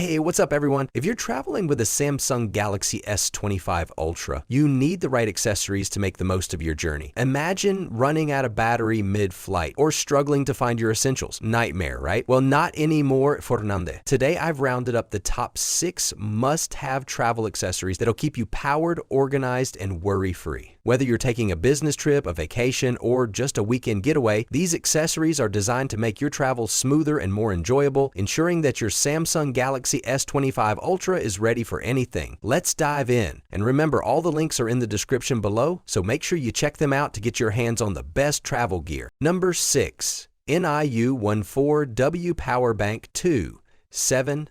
Hey, what's up everyone? If you're traveling with a Samsung Galaxy S25 Ultra, you need the right accessories to make the most of your journey. Imagine running out of battery mid-flight or struggling to find your essentials. Nightmare, right? Well, not anymore, Fernande. Today, I've rounded up the top 6 must-have travel accessories that'll keep you powered, organized, and worry-free. Whether you're taking a business trip, a vacation, or just a weekend getaway, these accessories are designed to make your travel smoother and more enjoyable, ensuring that your Samsung Galaxy S25 Ultra is ready for anything. Let's dive in. And remember, all the links are in the description below, so make sure you check them out to get your hands on the best travel gear. Number 6. INIU 14W Power Bank 2. 7000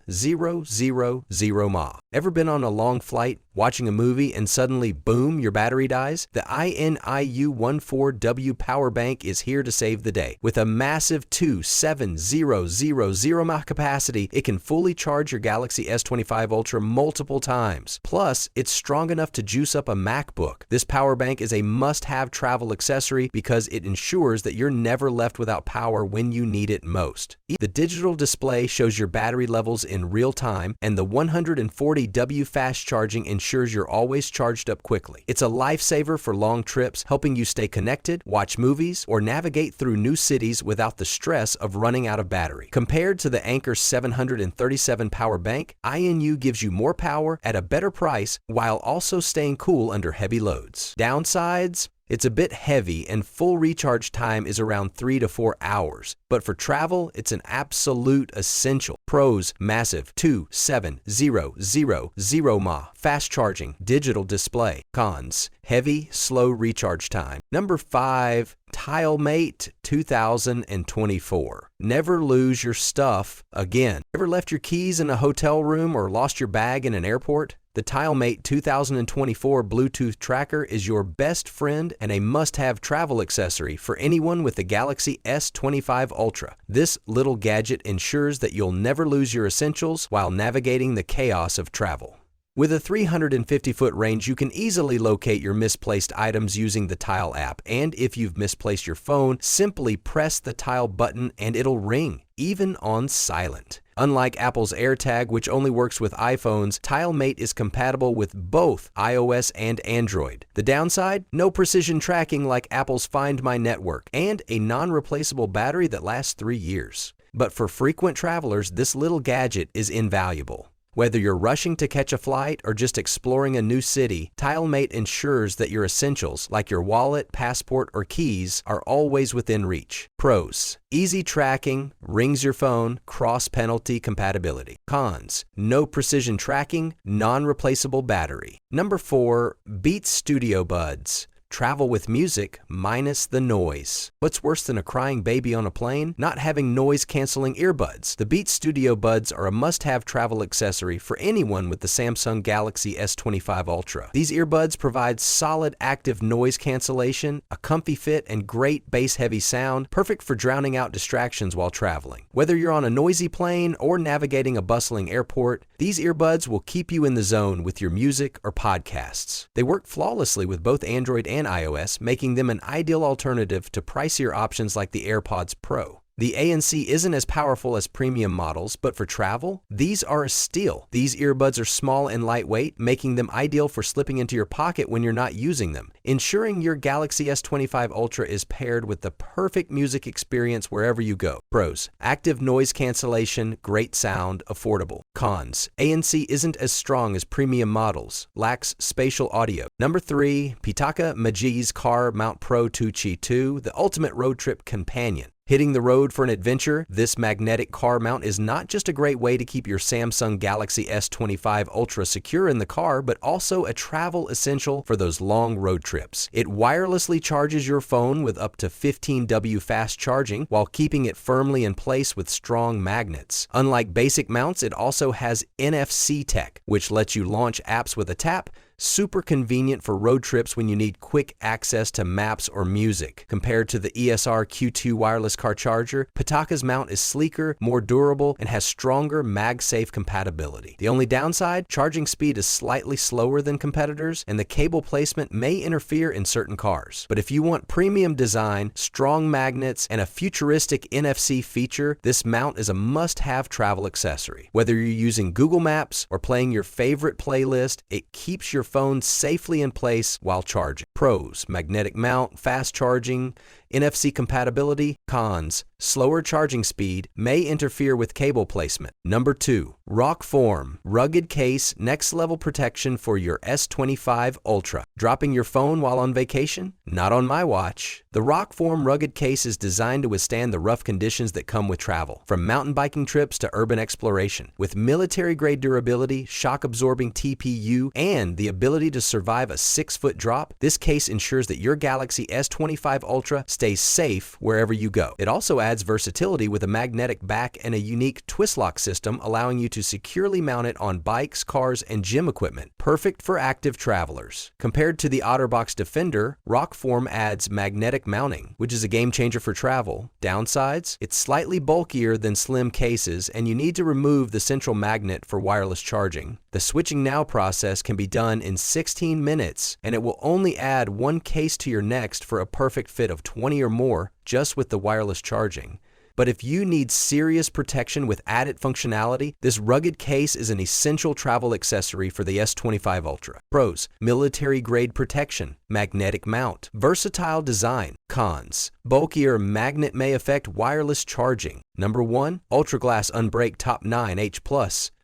mAh. Ever been on a long flight, watching a movie, and suddenly, boom, your battery dies? The INIU 14W power bank is here to save the day. With a massive 7000 mAh capacity, it can fully charge your Galaxy S25 Ultra multiple times. Plus, it's strong enough to juice up a MacBook. This power bank is a must-have travel accessory because it ensures that you're never left without power when you need it most. The digital display shows your battery levels in real time, and the 140W fast charging ensures you're always charged up quickly. It's a lifesaver for long trips, helping you stay connected, watch movies, or navigate through new cities without the stress of running out of battery. Compared to the Anker 737 power bank, INU gives you more power at a better price while also staying cool under heavy loads. Downsides? It's a bit heavy and full recharge time is around 3 to 4 hours. But for travel, it's an absolute essential. Pros: massive 2700 mAh, fast charging, digital display. Cons: heavy, slow recharge time. Number 5. TileMate 2024. Never lose your stuff again. Ever left your keys in a hotel room or lost your bag in an airport? The TileMate 2024 Bluetooth tracker is your best friend and a must-have travel accessory for anyone with the Galaxy S25 Ultra. This little gadget ensures that you'll never lose your essentials while navigating the chaos of travel. With a 350-foot range, you can easily locate your misplaced items using the Tile app. And if you've misplaced your phone, simply press the Tile button and it'll ring, even on silent. Unlike Apple's AirTag, which only works with iPhones, TileMate is compatible with both iOS and Android. The downside? No precision tracking like Apple's Find My Network, and a non-replaceable battery that lasts 3 years. But for frequent travelers, this little gadget is invaluable. Whether you're rushing to catch a flight or just exploring a new city, TileMate ensures that your essentials, like your wallet, passport, or keys, are always within reach. Pros: easy tracking, rings your phone, cross-penalty compatibility. Cons: no precision tracking, non-replaceable battery. Number 4. Beats Studio Buds. Travel with music minus the noise. What's worse than a crying baby on a plane? Not having noise-canceling earbuds. The Beats Studio Buds are a must-have travel accessory for anyone with the Samsung Galaxy S25 Ultra. These earbuds provide solid active noise cancellation, a comfy fit, and great bass-heavy sound, perfect for drowning out distractions while traveling. Whether you're on a noisy plane or navigating a bustling airport, these earbuds will keep you in the zone with your music or podcasts. They work flawlessly with both Android and iOS, making them an ideal alternative to pricier options like the AirPods Pro. The ANC isn't as powerful as premium models, but for travel, these are a steal. These earbuds are small and lightweight, making them ideal for slipping into your pocket when you're not using them, ensuring your Galaxy S25 Ultra is paired with the perfect music experience wherever you go. Pros: active noise cancellation, great sound, affordable. Cons: ANC isn't as strong as premium models, lacks spatial audio. Number 3. Pitaka MagEZ Car Mount Pro 2Chi 2, the ultimate road trip companion. Hitting the road for an adventure, this magnetic car mount is not just a great way to keep your Samsung Galaxy S25 Ultra secure in the car, but also a travel essential for those long road trips. It wirelessly charges your phone with up to 15W fast charging while keeping it firmly in place with strong magnets. Unlike basic mounts, it also has NFC tech, which lets you launch apps with a tap, super convenient for road trips when you need quick access to maps or music. Compared to the ESR Q2 wireless car charger, Pitaka's mount is sleeker, more durable, and has stronger MagSafe compatibility. The only downside, charging speed is slightly slower than competitors, and the cable placement may interfere in certain cars. But if you want premium design, strong magnets, and a futuristic NFC feature, this mount is a must-have travel accessory. Whether you're using Google Maps or playing your favorite playlist, it keeps your phone safely in place while charging. Pros: magnetic mount, fast charging, NFC compatibility. Cons: slower charging speed, may interfere with cable placement. Number 2. Rokform rugged case, next level protection for your S25 Ultra. Dropping your phone while on vacation? Not on my watch. The Rokform rugged case is designed to withstand the rough conditions that come with travel, from mountain biking trips to urban exploration. With military-grade durability, shock-absorbing TPU, and the ability to survive a 6-foot drop, this case ensures that your Galaxy S25 Ultra stays safe wherever you go. It also adds versatility with a magnetic back and a unique twist lock system, allowing you to securely mount it on bikes, cars, and gym equipment. Perfect for active travelers. Compared to the OtterBox Defender, Rokform adds magnetic mounting, which is a game changer for travel. Downsides: it's slightly bulkier than slim cases, and you need to remove the central magnet for wireless charging. The switching now process can be done in 16 minutes, and it will only add one case to your next for a perfect fit of 20 or more just with the wireless charging. But if you need serious protection with added functionality, this rugged case is an essential travel accessory for the S25 Ultra. Pros: military-grade protection, magnetic mount, versatile design. Cons: bulkier magnet may affect wireless charging. Number 1. UltraGlass Unbreak Top 9 H+.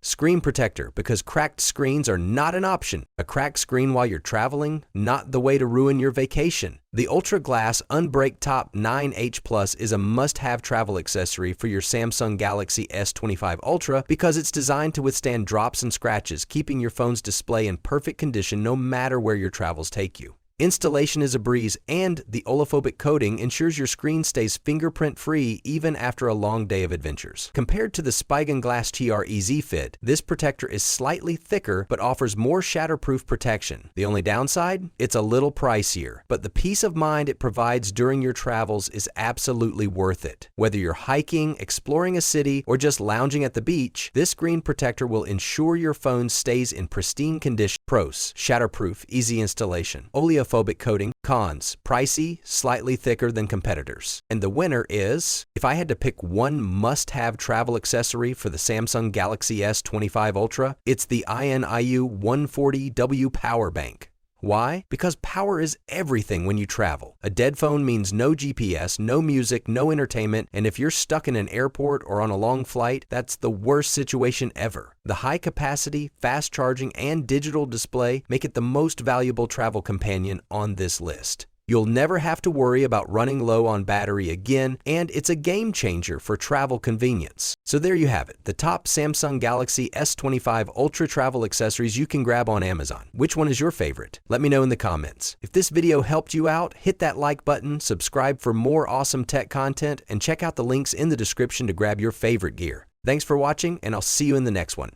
Screen protector, because cracked screens are not an option. A cracked screen while you're traveling? Not the way to ruin your vacation. The UltraGlass Unbreak Top 9 H+ is a must-have travel accessory for your Samsung Galaxy S25 Ultra because it's designed to withstand drops and scratches, keeping your phone's display in perfect condition no matter where your travels take you. Installation is a breeze, and the oliphobic coating ensures your screen stays fingerprint-free even after a long day of adventures. Compared to the Spigen Glass TR EZ Fit, this protector is slightly thicker but offers more shatterproof protection. The only downside? It's a little pricier, but the peace of mind it provides during your travels is absolutely worth it. Whether you're hiking, exploring a city, or just lounging at the beach, this screen protector will ensure your phone stays in pristine condition. Pros: shatterproof, easy installation. Oleophobic coating. Cons: pricey, slightly thicker than competitors. And the winner is, if I had to pick one must-have travel accessory for the Samsung Galaxy S25 Ultra, it's the INIU 140W power bank. Why? Because power is everything when you travel. A dead phone means no GPS, no music, no entertainment, and if you're stuck in an airport or on a long flight, that's the worst situation ever. The high capacity, fast charging, and digital display make it the most valuable travel companion on this list. You'll never have to worry about running low on battery again, and it's a game changer for travel convenience. So there you have it, the top Samsung Galaxy S25 Ultra travel accessories you can grab on Amazon. Which one is your favorite? Let me know in the comments. If this video helped you out, hit that like button, subscribe for more awesome tech content, and check out the links in the description to grab your favorite gear. Thanks for watching, and I'll see you in the next one.